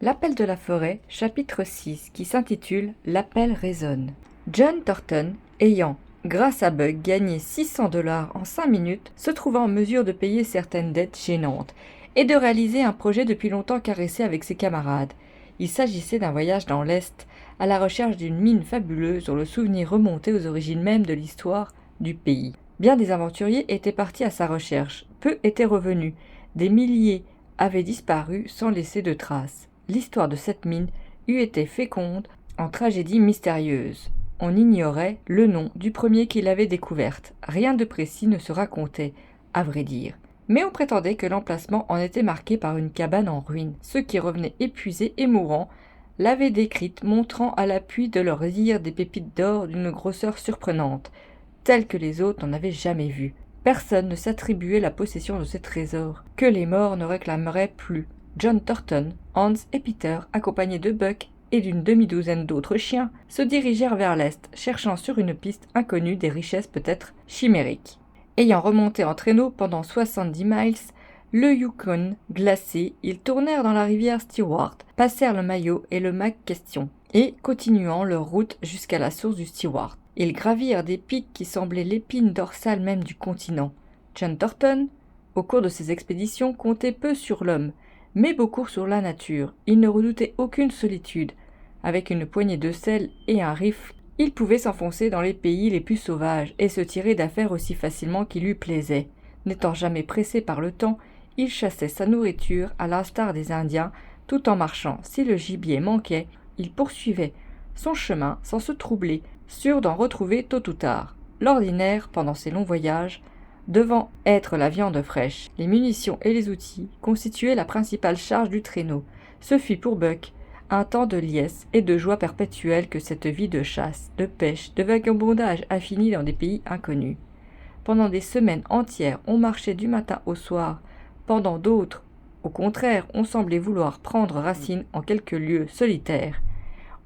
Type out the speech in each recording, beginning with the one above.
L'appel de la forêt, chapitre 6, qui s'intitule L'appel résonne. John Thornton, ayant, grâce à Buck, gagné 600 $ en 5 minutes, se trouva en mesure de payer certaines dettes gênantes et de réaliser un projet depuis longtemps caressé avec ses camarades. Il s'agissait d'un voyage dans l'Est, à la recherche d'une mine fabuleuse dont le souvenir remontait aux origines même de l'histoire du pays. Bien des aventuriers étaient partis à sa recherche, peu étaient revenus, des milliers avaient disparu sans laisser de traces. L'histoire de cette mine eût été féconde en tragédies mystérieuses. On ignorait le nom du premier qui l'avait découverte. Rien de précis ne se racontait, à vrai dire. Mais on prétendait que l'emplacement en était marqué par une cabane en ruine. Ceux qui revenaient épuisés et mourants l'avaient décrite, montrant à l'appui de leurs dires des pépites d'or d'une grosseur surprenante, telles que les autres n'en avaient jamais vues. Personne ne s'attribuait la possession de ces trésors, que les morts ne réclameraient plus. John Thornton, Hans et Peter, accompagnés de Buck et d'une demi-douzaine d'autres chiens, se dirigèrent vers l'est, cherchant sur une piste inconnue des richesses peut-être chimériques. Ayant remonté en traîneau pendant 70 miles, le Yukon glacé, ils tournèrent dans la rivière Stewart, passèrent le Mayo et le Mac-Question, et, continuant leur route jusqu'à la source du Stewart, ils gravirent des pics qui semblaient l'épine dorsale même du continent. John Thornton, au cours de ses expéditions, comptait peu sur l'homme, mais beaucoup sur la nature. Il ne redoutait aucune solitude. Avec une poignée de sel et un rifle, il pouvait s'enfoncer dans les pays les plus sauvages et se tirer d'affaire aussi facilement qu'il lui plaisait. N'étant jamais pressé par le temps, il chassait sa nourriture à l'instar des Indiens, tout en marchant. Si le gibier manquait, il poursuivait son chemin sans se troubler, sûr d'en retrouver tôt ou tard. L'ordinaire, pendant ses longs voyages, devant être la viande fraîche, les munitions et les outils constituaient la principale charge du traîneau. Ce fut pour Buck un temps de liesse et de joie perpétuelle que cette vie de chasse, de pêche, de vagabondage infini dans des pays inconnus. Pendant des semaines entières, on marchait du matin au soir. Pendant d'autres, au contraire, on semblait vouloir prendre racine en quelques lieux solitaires.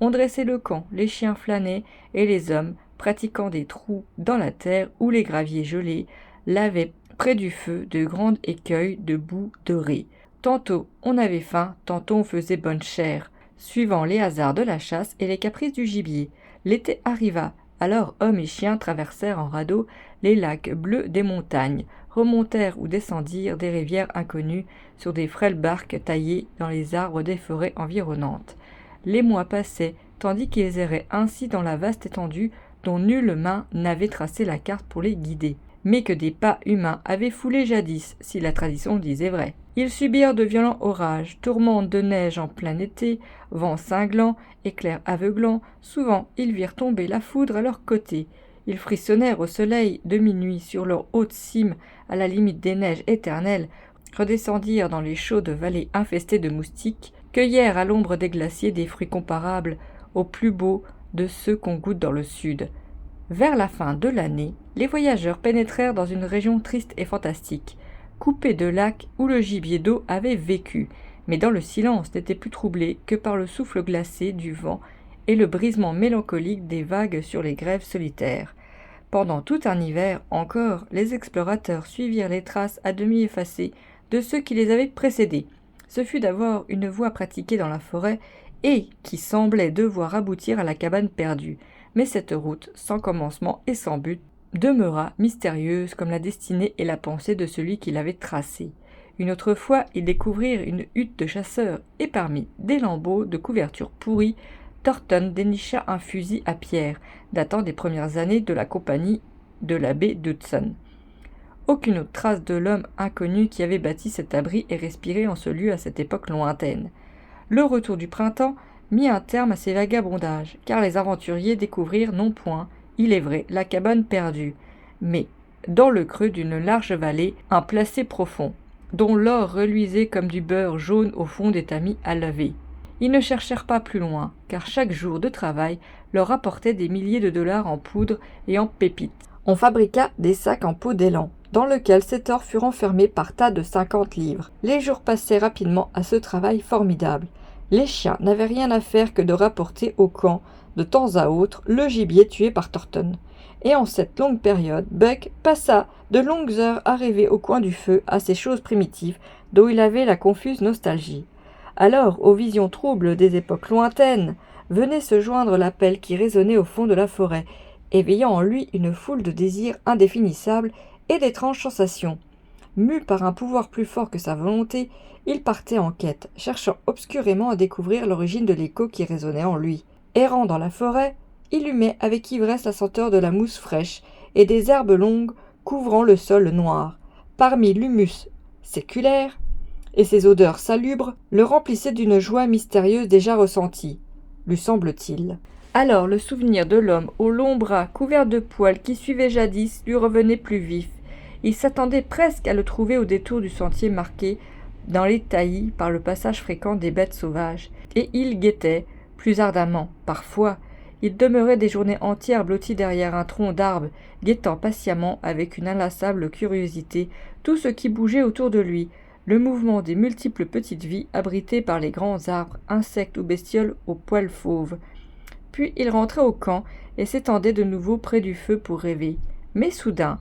On dressait le camp, les chiens flânaient et les hommes, pratiquant des trous dans la terre où les graviers gelés, lavaient près du feu de grandes écueils de boue dorée. Tantôt on avait faim, tantôt on faisait bonne chère, suivant les hasards de la chasse et les caprices du gibier. L'été arriva, alors hommes et chiens traversèrent en radeau les lacs bleus des montagnes, remontèrent ou descendirent des rivières inconnues sur des frêles barques taillées dans les arbres des forêts environnantes. Les mois passaient, tandis qu'ils erraient ainsi dans la vaste étendue dont nulle main n'avait tracé la carte pour les guider, mais que des pas humains avaient foulé jadis, si la tradition le disait vrai. Ils subirent de violents orages, tourmentes de neige en plein été, vents cinglants, éclairs aveuglants. Souvent, ils virent tomber la foudre à leur côté. Ils frissonnèrent au soleil de minuit sur leur haute cime, à la limite des neiges éternelles, redescendirent dans les chaudes vallées infestées de moustiques, cueillèrent à l'ombre des glaciers des fruits comparables aux plus beaux de ceux qu'on goûte dans le sud. Vers la fin de l'année, les voyageurs pénétrèrent dans une région triste et fantastique, coupée de lacs où le gibier d'eau avait vécu, mais dont le silence n'était plus troublé que par le souffle glacé du vent et le brisement mélancolique des vagues sur les grèves solitaires. Pendant tout un hiver encore, les explorateurs suivirent les traces à demi effacées de ceux qui les avaient précédés. Ce fut d'abord une voie pratiquée dans la forêt et qui semblait devoir aboutir à la cabane perdue. Mais cette route, sans commencement et sans but, demeura mystérieuse comme la destinée et la pensée de celui qui l'avait tracée. Une autre fois, ils découvrirent une hutte de chasseurs, et parmi des lambeaux de couverture pourrie, Thornton dénicha un fusil à pierre, datant des premières années de la compagnie de la baie d'Hudson. Aucune autre trace de l'homme inconnu qui avait bâti cet abri et respiré en ce lieu à cette époque lointaine. Le retour du printemps mit un terme à ces vagabondages, car les aventuriers découvrirent non point, il est vrai, la cabane perdue, mais, dans le creux d'une large vallée, un placé profond, dont l'or reluisait comme du beurre jaune au fond des tamis à laver. Ils ne cherchèrent pas plus loin, car chaque jour de travail leur apportait des milliers de dollars en poudre et en pépites. On fabriqua des sacs en peau d'élan, dans lesquels cet or fut renfermé par tas de 50 livres. Les jours passaient rapidement à ce travail formidable. Les chiens n'avaient rien à faire que de rapporter au camp, de temps à autre, le gibier tué par Thornton. Et en cette longue période, Buck passa de longues heures à rêver au coin du feu à ces choses primitives dont il avait la confuse nostalgie. Alors, aux visions troubles des époques lointaines, venait se joindre l'appel qui résonnait au fond de la forêt, éveillant en lui une foule de désirs indéfinissables et d'étranges sensations. Mu par un pouvoir plus fort que sa volonté, il partait en quête, cherchant obscurément à découvrir l'origine de l'écho qui résonnait en lui. Errant dans la forêt, il humait avec ivresse la senteur de la mousse fraîche et des herbes longues couvrant le sol noir. Parmi l'humus séculaire et ses odeurs salubres le remplissaient d'une joie mystérieuse déjà ressentie, lui semble-t-il. Alors le souvenir de l'homme aux longs bras couverts de poils qui suivait jadis lui revenait plus vif. Il s'attendait presque à le trouver au détour du sentier marqué dans les taillis par le passage fréquent des bêtes sauvages, et il guettait, plus ardemment, parfois. Il demeurait des journées entières blotti derrière un tronc d'arbre, guettant patiemment, avec une inlassable curiosité, tout ce qui bougeait autour de lui, le mouvement des multiples petites vies abritées par les grands arbres, insectes ou bestioles aux poils fauves. Puis il rentrait au camp et s'étendait de nouveau près du feu pour rêver. Mais soudain,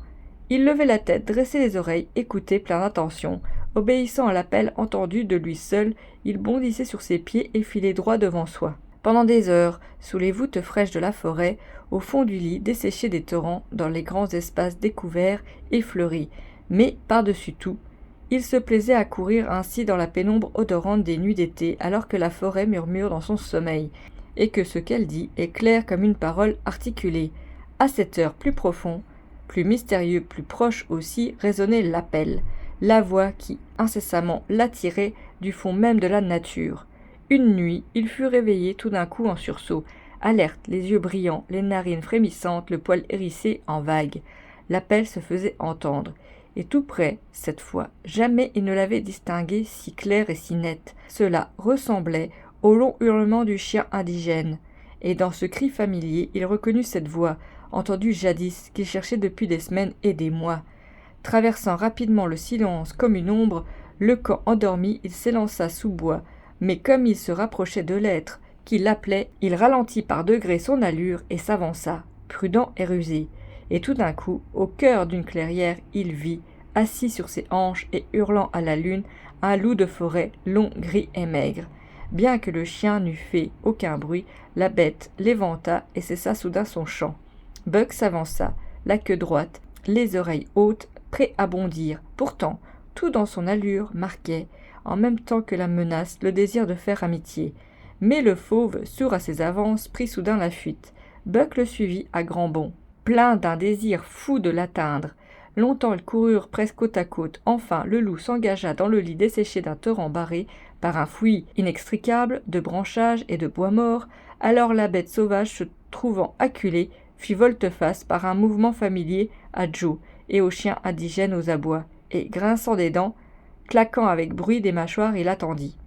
il levait la tête, dressait les oreilles, écoutait plein d'attention. Obéissant à l'appel entendu de lui seul, il bondissait sur ses pieds et filait droit devant soi. Pendant des heures, sous les voûtes fraîches de la forêt, au fond du lit desséché des torrents, dans les grands espaces découverts et fleuris, mais par-dessus tout, il se plaisait à courir ainsi dans la pénombre odorante des nuits d'été, alors que la forêt murmure dans son sommeil, et que ce qu'elle dit est clair comme une parole articulée. À cette heure plus profond, plus mystérieux, plus proche aussi, résonnait l'appel, la voix qui incessamment l'attirait du fond même de la nature. Une nuit, il fut réveillé tout d'un coup en sursaut, alerte, les yeux brillants, les narines frémissantes, le poil hérissé en vague. L'appel se faisait entendre, et tout près, cette fois. Jamais il ne l'avait distingué si clair et si net. Cela ressemblait au long hurlement du chien indigène, et dans ce cri familier, il reconnut cette voix, entendue jadis, qu'il cherchait depuis des semaines et des mois. Traversant rapidement le silence comme une ombre, le camp endormi, il s'élança sous bois, mais comme il se rapprochait de l'être qui l'appelait, il ralentit par degrés son allure et s'avança, prudent et rusé. Et tout d'un coup, au cœur d'une clairière, il vit, assis sur ses hanches et hurlant à la lune, un loup de forêt, long, gris et maigre. Bien que le chien n'eût fait aucun bruit, la bête l'éventa et cessa soudain son chant. Buck s'avança, la queue droite, les oreilles hautes, prêt à bondir. Pourtant, tout dans son allure marquait, en même temps que la menace, le désir de faire amitié. Mais le fauve, sourd à ses avances, prit soudain la fuite. Buck le suivit à grands bonds, plein d'un désir fou de l'atteindre. Longtemps ils coururent presque côte à côte. Enfin, le loup s'engagea dans le lit desséché d'un torrent barré par un fouillis inextricable de branchages et de bois morts. Alors la bête sauvage, se trouvant acculée, fit volte-face par un mouvement familier à Joe et au chien indigène aux abois, et, grinçant des dents, claquant avec bruit des mâchoires, il attendit.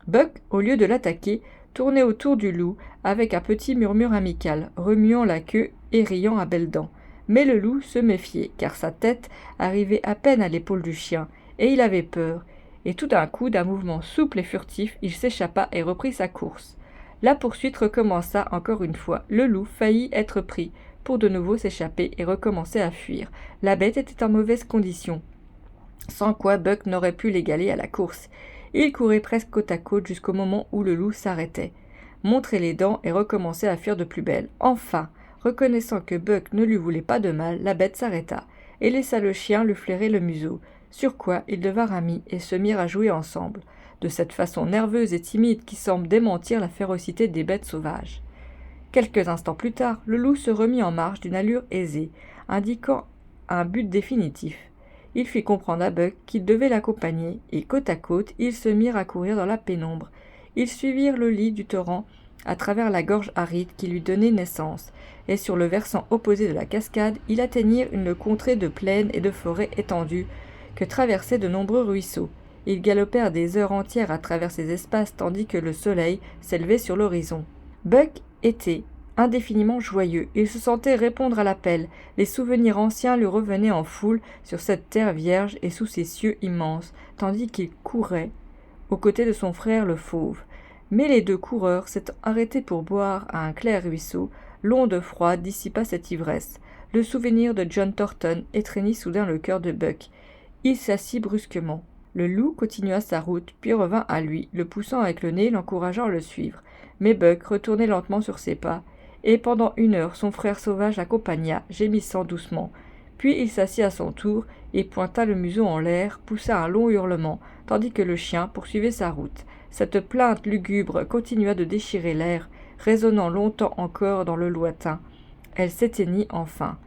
Buck, au lieu de l'attaquer, tournait autour du loup avec un petit murmure amical, remuant la queue et riant à belles dents. Mais le loup se méfiait, car sa tête arrivait à peine à l'épaule du chien, et il avait peur, et tout d'un coup, d'un mouvement souple et furtif, il s'échappa et reprit sa course. La poursuite recommença encore une fois. Le loup faillit être pris, pour de nouveau s'échapper et recommencer à fuir. La bête était en mauvaise condition, sans quoi Buck n'aurait pu l'égaler à la course. Il courait presque côte à côte jusqu'au moment où le loup s'arrêtait, montrait les dents et recommençait à fuir de plus belle. Enfin, reconnaissant que Buck ne lui voulait pas de mal, la bête s'arrêta et laissa le chien lui flairer le museau, sur quoi ils devinrent amis et se mirent à jouer ensemble, de cette façon nerveuse et timide qui semble démentir la férocité des bêtes sauvages. Quelques instants plus tard, le loup se remit en marche d'une allure aisée, indiquant un but définitif. Il fit comprendre à Buck qu'il devait l'accompagner, et côte à côte, ils se mirent à courir dans la pénombre. Ils suivirent le lit du torrent à travers la gorge aride qui lui donnait naissance, et sur le versant opposé de la cascade, ils atteignirent une contrée de plaines et de forêts étendues que traversaient de nombreux ruisseaux. Ils galopèrent des heures entières à travers ces espaces tandis que le soleil s'élevait sur l'horizon. Buck était indéfiniment joyeux. Il se sentait répondre à l'appel. Les souvenirs anciens lui revenaient en foule sur cette terre vierge et sous ces cieux immenses, tandis qu'il courait aux côtés de son frère le fauve. Mais les deux coureurs s'étant arrêtés pour boire à un clair ruisseau, l'onde froide dissipa cette ivresse. Le souvenir de John Thornton étreignit soudain le cœur de Buck. Il s'assit brusquement. Le loup continua sa route, puis revint à lui, le poussant avec le nez, l'encourageant à le suivre. Mais Buck retournait lentement sur ses pas, et pendant 1 heure son frère sauvage l'accompagna, gémissant doucement. Puis il s'assit à son tour et pointa le museau en l'air, poussa un long hurlement, tandis que le chien poursuivait sa route. Cette plainte lugubre continua de déchirer l'air, résonnant longtemps encore dans le lointain. Elle s'éteignit enfin.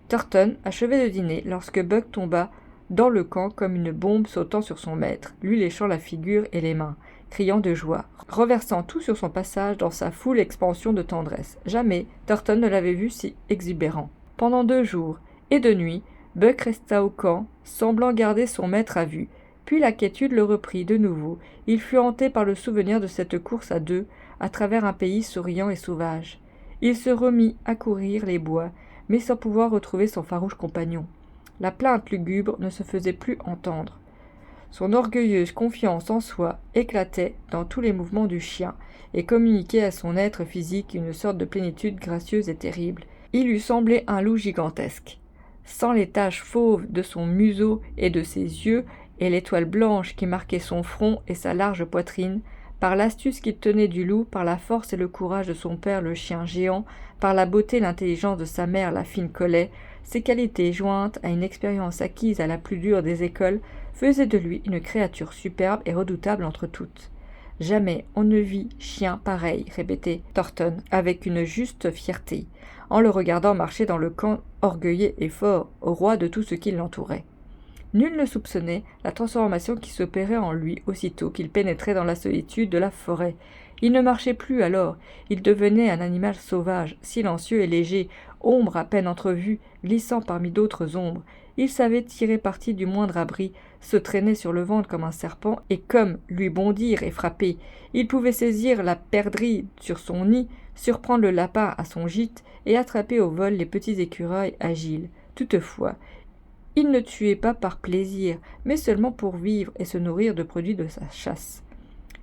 Turton achevait de dîner lorsque Buck tomba dans le camp comme une bombe sautant sur son maître, lui léchant la figure et les mains, criant de joie, reversant tout sur son passage dans sa foule expansion de tendresse. Jamais Turton ne l'avait vu si exubérant. Pendant 2 jours et 2 nuits, Buck resta au camp, semblant garder son maître à vue. Puis la quiétude le reprit de nouveau. Il fut hanté par le souvenir de cette course à 2 à travers un pays souriant et sauvage. Il se remit à courir les bois, mais sans pouvoir retrouver son farouche compagnon. La plainte lugubre ne se faisait plus entendre. Son orgueilleuse confiance en soi éclatait dans tous les mouvements du chien et communiquait à son être physique une sorte de plénitude gracieuse et terrible. Il lui semblait un loup gigantesque. Sans les taches fauves de son museau et de ses yeux, et l'étoile blanche qui marquait son front et sa large poitrine, par l'astuce qu'il tenait du loup, par la force et le courage de son père le chien géant, par la beauté et l'intelligence de sa mère la fine Collet, ces qualités jointes à une expérience acquise à la plus dure des écoles faisaient de lui une créature superbe et redoutable entre toutes. Jamais on ne vit chien pareil, répétait Turton avec une juste fierté, en le regardant marcher dans le camp orgueilleux et fort, au roi de tout ce qui l'entourait. Nul ne soupçonnait la transformation qui s'opérait en lui aussitôt qu'il pénétrait dans la solitude de la forêt. Il ne marchait plus alors, il devenait un animal sauvage, silencieux et léger, ombre à peine entrevue, glissant parmi d'autres ombres. Il savait tirer parti du moindre abri, se traîner sur le ventre comme un serpent et comme lui bondir et frapper. Il pouvait saisir la perdrix sur son nid, surprendre le lapin à son gîte et attraper au vol les petits écureuils agiles. Toutefois, il ne tuait pas par plaisir, mais seulement pour vivre et se nourrir de produits de sa chasse.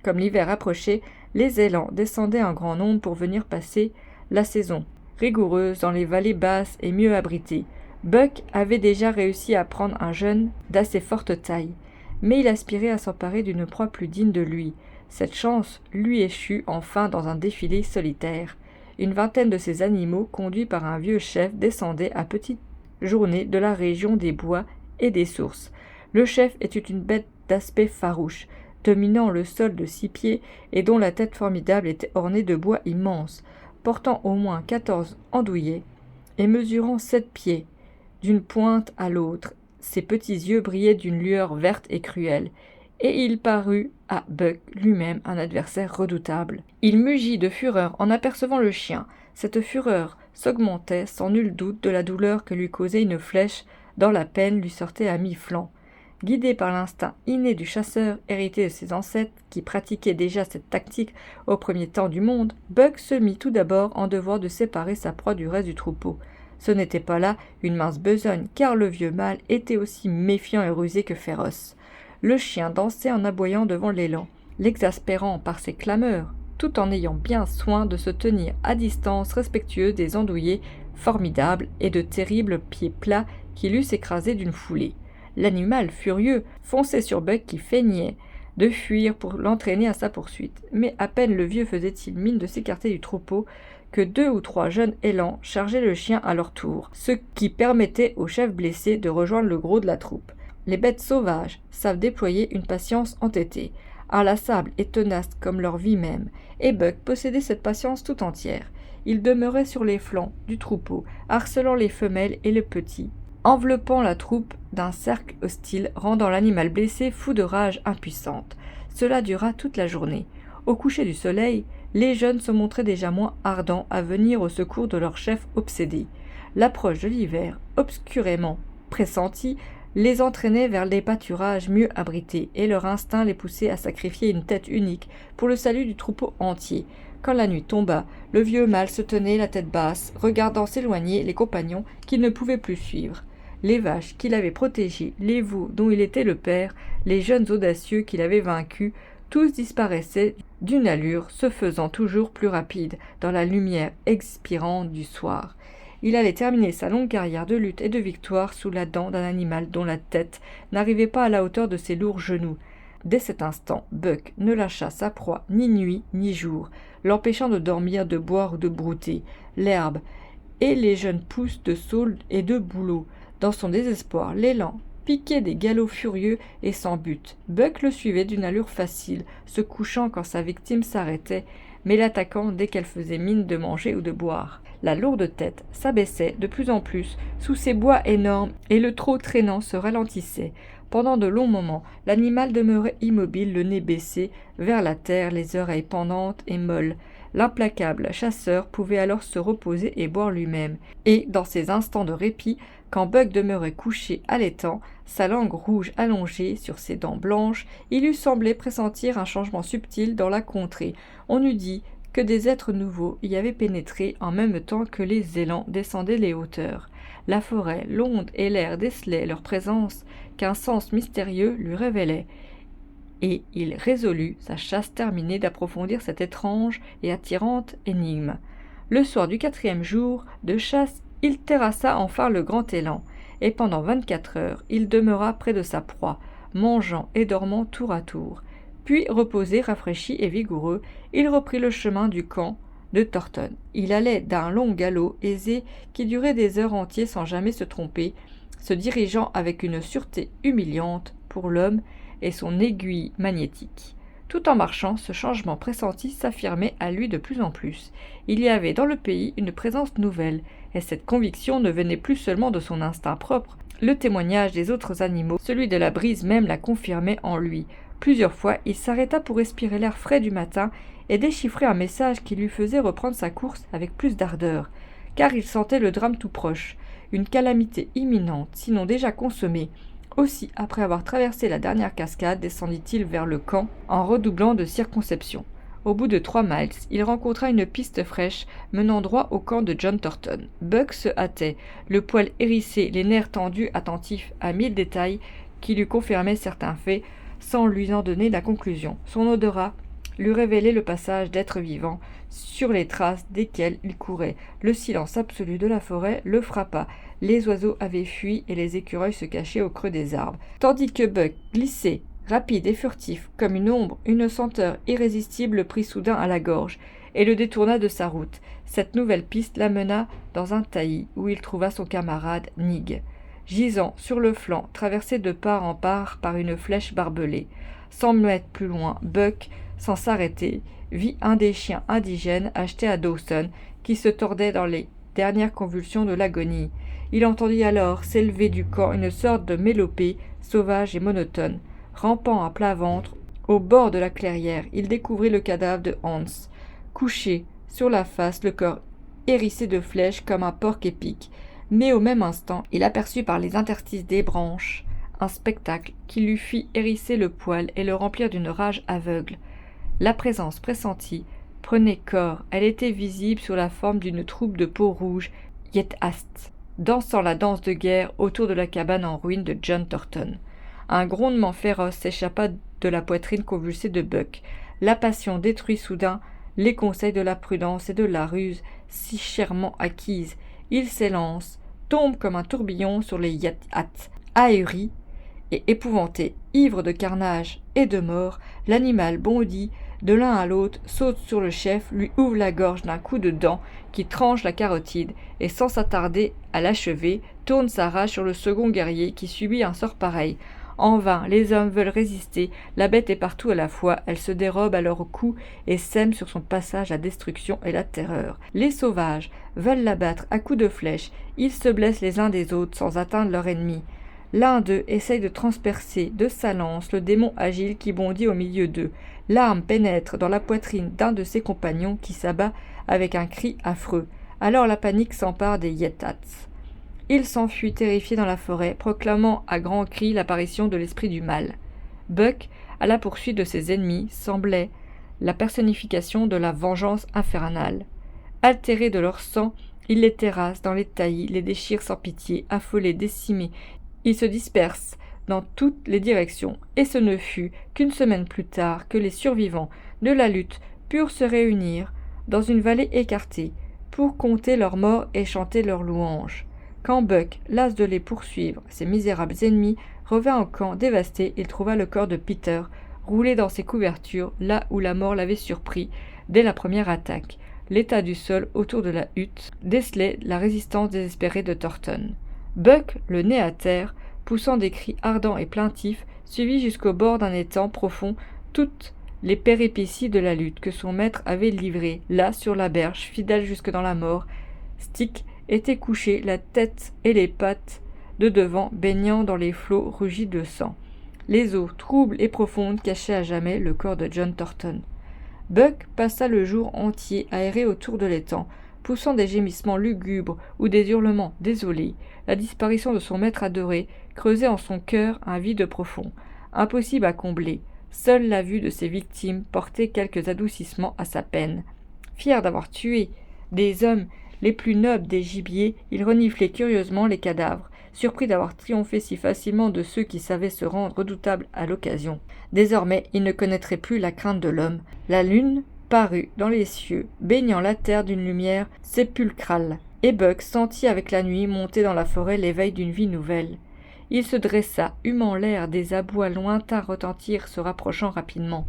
Comme l'hiver approchait, les élans descendaient en grand nombre pour venir passer la saison rigoureuse dans les vallées basses et mieux abritées. Buck avait déjà réussi à prendre un jeune d'assez forte taille, mais il aspirait à s'emparer d'une proie plus digne de lui. Cette chance lui échut enfin dans un défilé solitaire. Une vingtaine de ces animaux, conduits par un vieux chef, descendaient à petite journée de la région des bois et des sources. Le chef était une bête d'aspect farouche, dominant le sol de 6 pieds et dont la tête formidable était ornée de bois immenses, portant au moins 14 andouillets et mesurant 7 pieds, d'une pointe à l'autre. Ses petits yeux brillaient d'une lueur verte et cruelle, et il parut à Buck lui-même un adversaire redoutable. Il mugit de fureur en apercevant le chien. Cette fureur s'augmentait sans nul doute de la douleur que lui causait une flèche dont la peine lui sortait à mi-flanc. Guidé par l'instinct inné du chasseur, hérité de ses ancêtres, qui pratiquaient déjà cette tactique au premier temps du monde, Buck se mit tout d'abord en devoir de séparer sa proie du reste du troupeau. Ce n'était pas là une mince besogne, car le vieux mâle était aussi méfiant et rusé que féroce. Le chien dansait en aboyant devant l'élan, l'exaspérant par ses clameurs, tout en ayant bien soin de se tenir à distance respectueuse des andouillets formidables et de terribles pieds plats qui l'eussent écrasé d'une foulée. L'animal, furieux, fonçait sur Buck qui feignait de fuir pour l'entraîner à sa poursuite. Mais à peine le vieux faisait-il mine de s'écarter du troupeau que 2 ou 3 jeunes élans chargeaient le chien à leur tour, ce qui permettait au chef blessé de rejoindre le gros de la troupe. Les bêtes sauvages savent déployer une patience entêtée, inlassable et tenace comme leur vie même, et Buck possédait cette patience tout entière. Il demeurait sur les flancs du troupeau, harcelant les femelles et les petits, enveloppant la troupe d'un cercle hostile, rendant l'animal blessé fou de rage impuissante. Cela dura toute la journée. Au coucher du soleil, les jeunes se montraient déjà moins ardents à venir au secours de leur chef obsédé. L'approche de l'hiver, obscurément pressentie, les entraînait vers les pâturages mieux abrités, et leur instinct les poussait à sacrifier une tête unique pour le salut du troupeau entier. Quand la nuit tomba, le vieux mâle se tenait la tête basse, regardant s'éloigner les compagnons qu'il ne pouvait plus suivre. Les vaches qu'il avait protégées, les veaux dont il était le père, les jeunes audacieux qu'il avait vaincus, tous disparaissaient d'une allure se faisant toujours plus rapide dans la lumière expirante du soir. Il allait terminer sa longue carrière de lutte et de victoire sous la dent d'un animal dont la tête n'arrivait pas à la hauteur de ses lourds genoux. Dès cet instant, Buck ne lâcha sa proie ni nuit ni jour, l'empêchant de dormir, de boire ou de brouter l'herbe et les jeunes pousses de saule et de bouleau. Dans son désespoir, l'élan piquait des galops furieux et sans but. Buck le suivait d'une allure facile, se couchant quand sa victime s'arrêtait, mais l'attaquant dès qu'elle faisait mine de manger ou de boire. La lourde tête s'abaissait de plus en plus sous ses bois énormes et le trot traînant se ralentissait. Pendant de longs moments, l'animal demeurait immobile, le nez baissé vers la terre, les oreilles pendantes et molles. L'implacable chasseur pouvait alors se reposer et boire lui-même. Et, dans ces instants de répit, quand Buck demeurait couché allaitant, sa langue rouge allongée sur ses dents blanches, il eût semblé pressentir un changement subtil dans la contrée. On eût dit que des êtres nouveaux y avaient pénétré en même temps que les élans descendaient les hauteurs. La forêt, l'onde et l'air décelaient leur présence qu'un sens mystérieux lui révélait. Et il résolut, sa chasse terminée, d'approfondir cette étrange et attirante énigme. Le soir du 4e jour de chasse, il terrassa enfin le grand élan, et pendant 24 heures, il demeura près de sa proie, mangeant et dormant tour à tour. Puis, reposé, rafraîchi et vigoureux, il reprit le chemin du camp de Thornton. Il allait d'un long galop aisé qui durait des heures entières sans jamais se tromper, se dirigeant avec une sûreté humiliante pour l'homme et son aiguille magnétique. Tout en marchant, ce changement pressenti s'affirmait à lui de plus en plus. Il y avait dans le pays une présence nouvelle, et cette conviction ne venait plus seulement de son instinct propre. Le témoignage des autres animaux, celui de la brise même, la confirmait en lui. Plusieurs fois, il s'arrêta pour respirer l'air frais du matin et déchiffrer un message qui lui faisait reprendre sa course avec plus d'ardeur, car il sentait le drame tout proche, une calamité imminente, sinon déjà consommée. Aussi, après avoir traversé la dernière cascade, descendit-il vers le camp en redoublant de circonspect. Au bout de 3 miles, il rencontra une piste fraîche menant droit au camp de John Thornton. Buck se hâtait, le poil hérissé, les nerfs tendus, attentif à 1000 détails qui lui confirmaient certains faits sans lui en donner la conclusion. Son odorat lui révélait le passage d'êtres vivants sur les traces desquels il courait. Le silence absolu de la forêt le frappa. Les oiseaux avaient fui et les écureuils se cachaient au creux des arbres. Tandis que Buck glissait, rapide et furtif, comme une ombre, une senteur irrésistible le prit soudain à la gorge et le détourna de sa route. Cette nouvelle piste l'amena dans un taillis où il trouva son camarade Nig, gisant sur le flanc, traversé de part en part par une flèche barbelée. 100 mètres plus loin, Buck, sans s'arrêter, vit un des chiens indigènes achetés à Dawson qui se tordait dans les dernières convulsions de l'agonie. Il entendit alors s'élever du camp une sorte de mélopée sauvage et monotone. Rampant à plat ventre, au bord de la clairière, il découvrit le cadavre de Hans, couché sur la face, le corps hérissé de flèches comme un porc épic. Mais au même instant, il aperçut par les interstices des branches un spectacle qui lui fit hérisser le poil et le remplir d'une rage aveugle. La présence pressentie prenait corps. Elle était visible sous la forme d'une troupe de peau rouge, Yet-Ast, dansant la danse de guerre autour de la cabane en ruine de John Thornton. Un grondement féroce s'échappa de la poitrine convulsée de Buck. La passion détruit soudain les conseils de la prudence et de la ruse si chèrement acquises. Il s'élance, tombe comme un tourbillon sur les Yet-Ast. Ahuri et épouvanté, ivre de carnage et de mort, l'animal bondit de l'un à l'autre, saute sur le chef, lui ouvre la gorge d'un coup de dent qui tranche la carotide, et sans s'attarder à l'achever, tourne sa rage sur le second guerrier qui subit un sort pareil. En vain, les hommes veulent résister, la bête est partout à la fois, elle se dérobe à leur cou et sème sur son passage la destruction et la terreur. Les sauvages veulent l'abattre à coups de flèche, ils se blessent les uns des autres sans atteindre leur ennemi. L'un d'eux essaye de transpercer de sa lance le démon agile qui bondit au milieu d'eux. L'arme pénètre dans la poitrine d'un de ses compagnons qui s'abat avec un cri affreux. Alors la panique s'empare des Yet-Ats. Il s'enfuit terrifié dans la forêt, proclamant à grands cris l'apparition de l'esprit du mal. Buck, à la poursuite de ses ennemis, semblait la personnification de la vengeance infernale. Altérés de leur sang, il les terrasse dans les taillis, les déchire sans pitié, affolés, décimés. Ils se dispersent dans toutes les directions, et ce ne fut qu'une semaine plus tard que les survivants de la lutte purent se réunir dans une vallée écartée, pour compter leurs morts et chanter leurs louanges. Quand Buck, las de les poursuivre, ses misérables ennemis, revint au camp dévasté, il trouva le corps de Peter, roulé dans ses couvertures, là où la mort l'avait surpris, dès la première attaque. L'état du sol autour de la hutte décelait la résistance désespérée de Thornton. Buck, le nez à terre, poussant des cris ardents et plaintifs, suivit jusqu'au bord d'un étang profond toutes les péripéties de la lutte que son maître avait livrée, là, sur la berge, fidèle jusque dans la mort. Stick était couché, la tête et les pattes de devant baignant dans les flots rugis de sang. Les eaux, troubles et profondes, cachaient à jamais le corps de John Thornton. Buck passa le jour entier à errer autour de l'étang, poussant des gémissements lugubres ou des hurlements désolés. La disparition de son maître adoré creusait en son cœur un vide profond, impossible à combler. Seule la vue de ses victimes portait quelques adoucissements à sa peine. Fier d'avoir tué des hommes les plus nobles des gibiers, il reniflait curieusement les cadavres, surpris d'avoir triomphé si facilement de ceux qui savaient se rendre redoutables à l'occasion. Désormais, il ne connaîtrait plus la crainte de l'homme. La lune parut dans les cieux, baignant la terre d'une lumière sépulcrale, et Buck sentit avec la nuit monter dans la forêt l'éveil d'une vie nouvelle. Il se dressa, humant l'air des abois lointains retentir se rapprochant rapidement.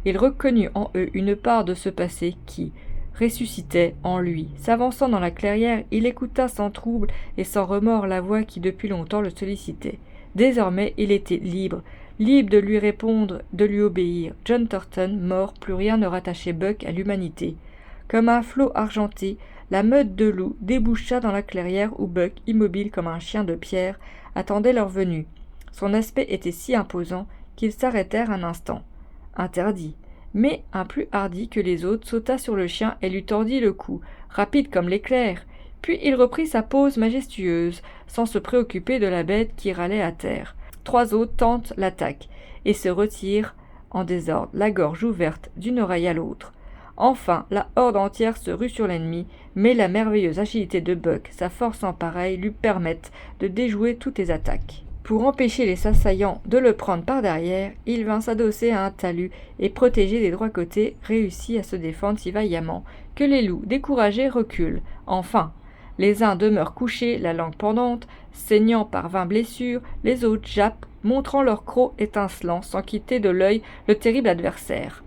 Il reconnut en eux une part de ce passé qui ressuscitait en lui. S'avançant dans la clairière, il écouta sans trouble et sans remords la voix qui depuis longtemps le sollicitait. Désormais, il était libre de lui répondre, de lui obéir. John Thornton, mort, plus rien ne rattachait Buck à l'humanité. Comme un flot argenté, la meute de loups déboucha dans la clairière où Buck, immobile comme un chien de pierre, attendait leur venue. Son aspect était si imposant qu'ils s'arrêtèrent un instant. Interdit. Mais un plus hardi que les autres sauta sur le chien et lui tordit le cou, rapide comme l'éclair. Puis il reprit sa pose majestueuse, sans se préoccuper de la bête qui râlait à terre. 3 autres tentent l'attaque et se retirent en désordre, la gorge ouverte d'une oreille à l'autre. Enfin, la horde entière se rue sur l'ennemi, mais la merveilleuse agilité de Buck, sa force en pareil, lui permettent de déjouer toutes les attaques. Pour empêcher les assaillants de le prendre par derrière, il vint s'adosser à un talus et, protégé des 3 côtés, réussit à se défendre si vaillamment que les loups, découragés, reculent. Enfin, les uns demeurent couchés, la langue pendante, saignant par 20 blessures, les autres jappent, montrant leurs crocs étincelants sans quitter de l'œil le terrible adversaire.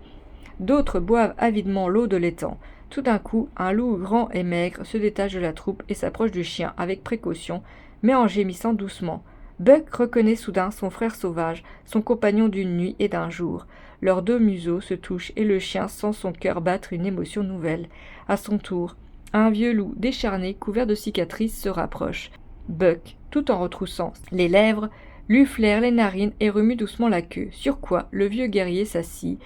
D'autres boivent avidement l'eau de l'étang. Tout d'un coup, un loup grand et maigre se détache de la troupe et s'approche du chien avec précaution, mais en gémissant doucement. Buck reconnaît soudain son frère sauvage, son compagnon d'une nuit et d'un jour. Leurs 2 museaux se touchent et le chien sent son cœur battre une émotion nouvelle. À son tour, un vieux loup décharné, couvert de cicatrices, se rapproche. Buck, tout en retroussant les lèvres, lui flaire les narines et remue doucement la queue, sur quoi le vieux guerrier s'assit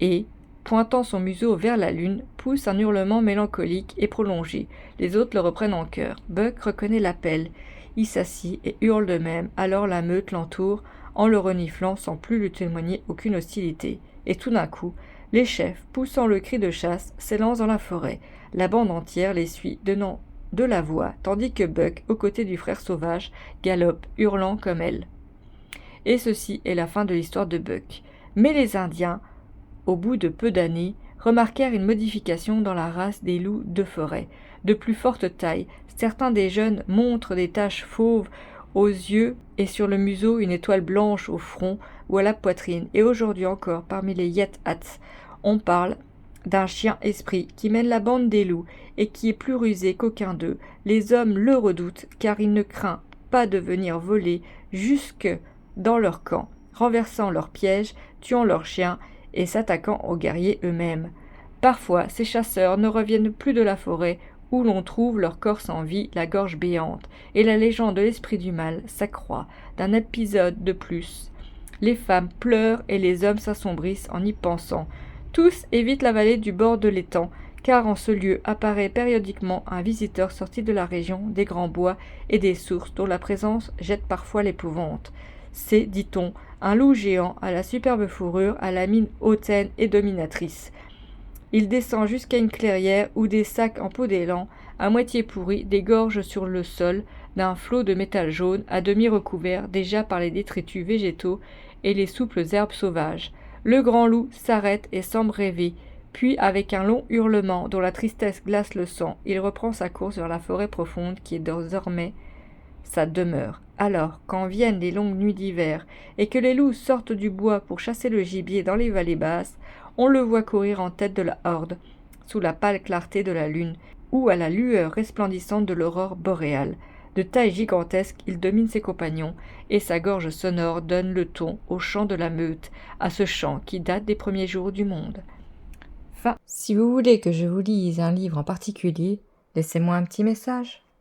et, pointant son museau vers la lune, pousse un hurlement mélancolique et prolongé. Les autres le reprennent en chœur. Buck reconnaît l'appel. Il s'assit et hurle de même. Alors la meute l'entoure, en le reniflant sans plus lui témoigner aucune hostilité. Et tout d'un coup, les chefs, poussant le cri de chasse, s'élancent dans la forêt. La bande entière les suit, donnant de la voix, tandis que Buck, aux côtés du frère sauvage, galope, hurlant comme elle. Et ceci est la fin de l'histoire de Buck. Mais les Indiens, au bout de peu d'années, remarquèrent une modification dans la race des loups de forêt. De plus forte taille, certains des jeunes montrent des taches fauves aux yeux et sur le museau une étoile blanche au front ou à la poitrine. Et aujourd'hui encore, parmi les Yet-Hats, on parle d'un chien esprit qui mène la bande des loups et qui est plus rusé qu'aucun d'eux. Les hommes le redoutent car il ne craint pas de venir voler jusque dans leur camp, renversant leurs pièges, tuant leurs chiens et s'attaquant aux guerriers eux-mêmes. Parfois, ces chasseurs ne reviennent plus de la forêt où l'on trouve leur corps sans vie, la gorge béante, et la légende de l'esprit du mal s'accroît d'un épisode de plus. Les femmes pleurent et les hommes s'assombrissent en y pensant. Tous évitent la vallée du bord de l'étang, car en ce lieu apparaît périodiquement un visiteur sorti de la région des grands bois et des sources dont la présence jette parfois l'épouvante. C'est, dit-on, un loup géant à la superbe fourrure, à la mine hautaine et dominatrice. Il descend jusqu'à une clairière où des sacs en peau d'élan, à moitié pourris, dégorgent sur le sol d'un flot de métal jaune, à demi recouvert déjà par les détritus végétaux et les souples herbes sauvages. Le grand loup s'arrête et semble rêver, Puis, avec un long hurlement dont la tristesse glace le sang, il reprend sa course vers la forêt profonde qui est désormais sa demeure. Alors, quand viennent les longues nuits d'hiver et que les loups sortent du bois pour chasser le gibier dans les vallées basses, on le voit courir en tête de la horde, sous la pâle clarté de la lune ou à la lueur resplendissante de l'aurore boréale. De taille gigantesque, il domine ses compagnons, et sa gorge sonore donne le ton au chant de la meute, à ce chant qui date des premiers jours du monde. Fin. Si vous voulez que je vous lise un livre en particulier, laissez-moi un petit message.